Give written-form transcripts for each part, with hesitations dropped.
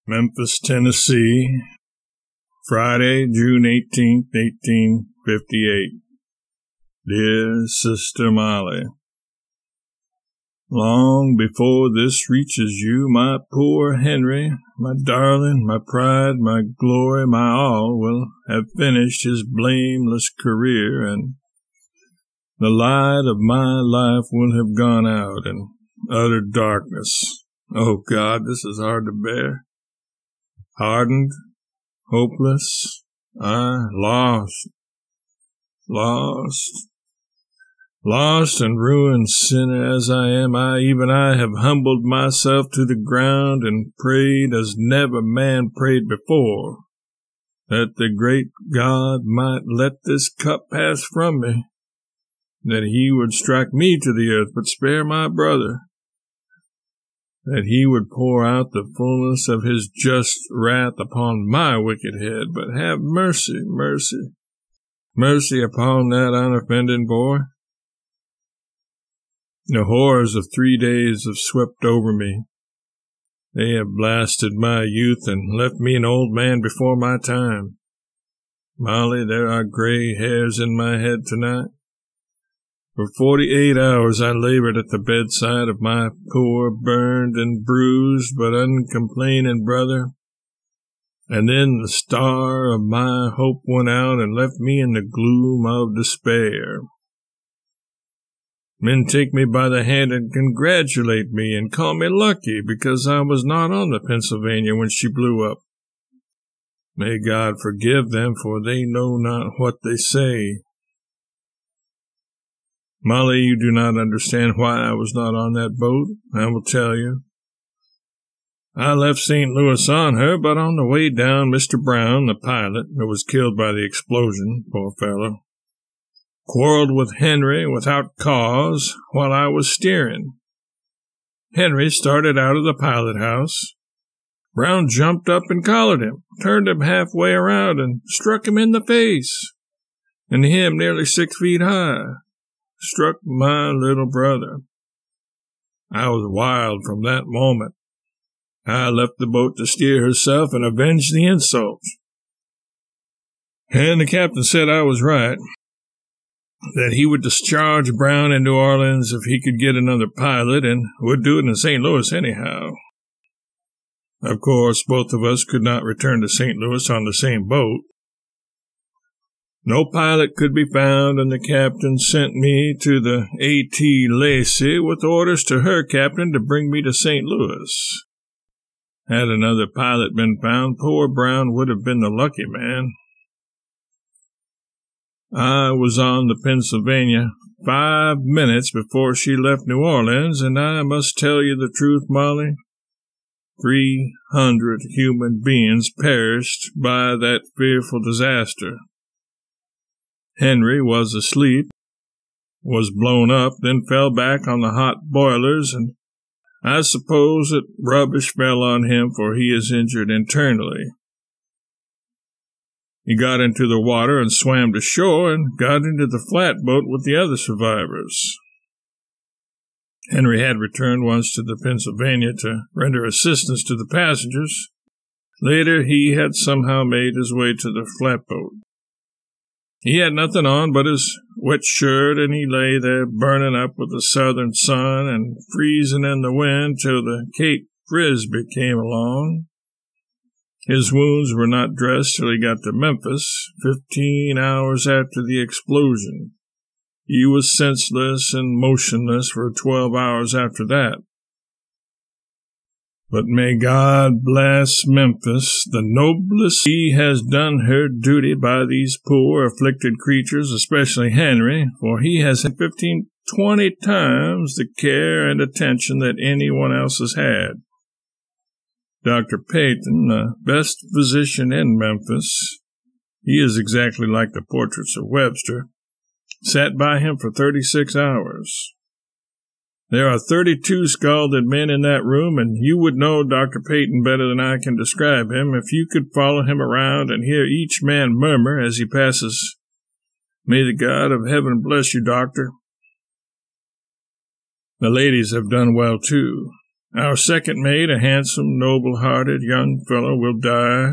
Memphis, Tennessee, Friday, June 18th, 1858. Dear Sister Mollie, long before this reaches you, my poor Henry, my darling, my pride, my glory, my all, will have finished his blameless career, and the light of my life will have gone out in utter darkness. Oh God, this is hard to bear. Hardened, hopeless, lost and ruined sinner as I am, I have humbled myself to the ground and prayed as never man prayed before, that the great God might let this cup pass from me, that he would strike me to the earth, but spare my brother, that he would pour out the fullness of his just wrath upon my wicked head, but have mercy upon that unoffending boy. The horrors of 3 days have swept over me. They have blasted my youth and left me an old man before my time. Mollie, there are gray hairs in my head tonight. For 48 hours I labored at the bedside of my poor, burned and bruised but uncomplaining brother, and then the star of my hope went out and left me in the gloom of despair. Men take me by the hand and congratulate me and call me lucky because I was not on the Pennsylvania when she blew up. May God forgive them, for they know not what they say. Mollie, you do not understand why I was not on that boat. I will tell you. I left St. Louis on her, but on the way down, Mr. Brown, the pilot, who was killed by the explosion, poor fellow, quarreled with Henry without cause while I was steering. Henry started out of the pilot house. Brown jumped up and collared him, turned him halfway around, and struck him in the face, and him nearly 6 feet high. Struck my little brother. I was wild from that moment. I left the boat to steer herself and avenge the insult. And the captain said I was right, that he would discharge Brown in New Orleans if he could get another pilot, and would do it in St. Louis anyhow. Of course, both of us could not return to St. Louis on the same boat. No pilot could be found, and the captain sent me to the A.T. Lacey with orders to her captain to bring me to St. Louis. Had another pilot been found, poor Brown would have been the lucky man. I was on the Pennsylvania 5 minutes before she left New Orleans, and I must tell you the truth, Mollie. 300 human beings perished by that fearful disaster. Henry was asleep, was blown up, then fell back on the hot boilers, and I suppose that rubbish fell on him, for he is injured internally. He got into the water and swam to shore and got into the flatboat with the other survivors. Henry had returned once to the Pennsylvania to render assistance to the passengers. Later he had somehow made his way to the flatboat. He had nothing on but his wet shirt, and he lay there burning up with the southern sun and freezing in the wind till the Cape Frisbee came along. His wounds were not dressed till he got to Memphis, 15 hours after the explosion. He was senseless and motionless for 12 hours after that. But may God bless Memphis, the noblest. She has done her duty by these poor, afflicted creatures, especially Henry, for he has had 20 times the care and attention that anyone else has had. Dr. Peyton, the best physician in Memphis, he is exactly like the portraits of Webster, sat by him for 36 hours. There are 32 scalded men in that room, and you would know Dr. Peyton better than I can describe him if you could follow him around and hear each man murmur as he passes, "May the God of heaven bless you, doctor." The ladies have done well, too. Our second mate, a handsome, noble-hearted young fellow, will die.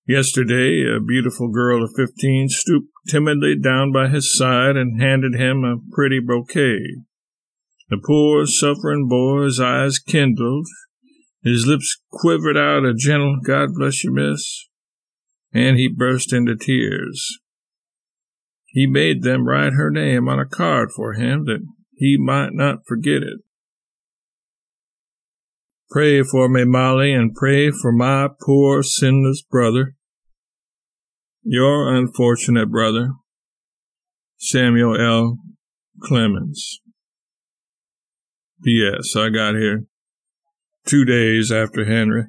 Yesterday, a beautiful girl of 15 stooped timidly down by his side and handed him a pretty bouquet. The poor, suffering boy's eyes kindled, his lips quivered out a gentle, "God bless you, miss," and he burst into tears. He made them write her name on a card for him that he might not forget it. Pray for me, Mollie, and pray for my poor sinless brother. Your unfortunate brother, Samuel L. Clemens. P.S. I got here 2 days after Henry.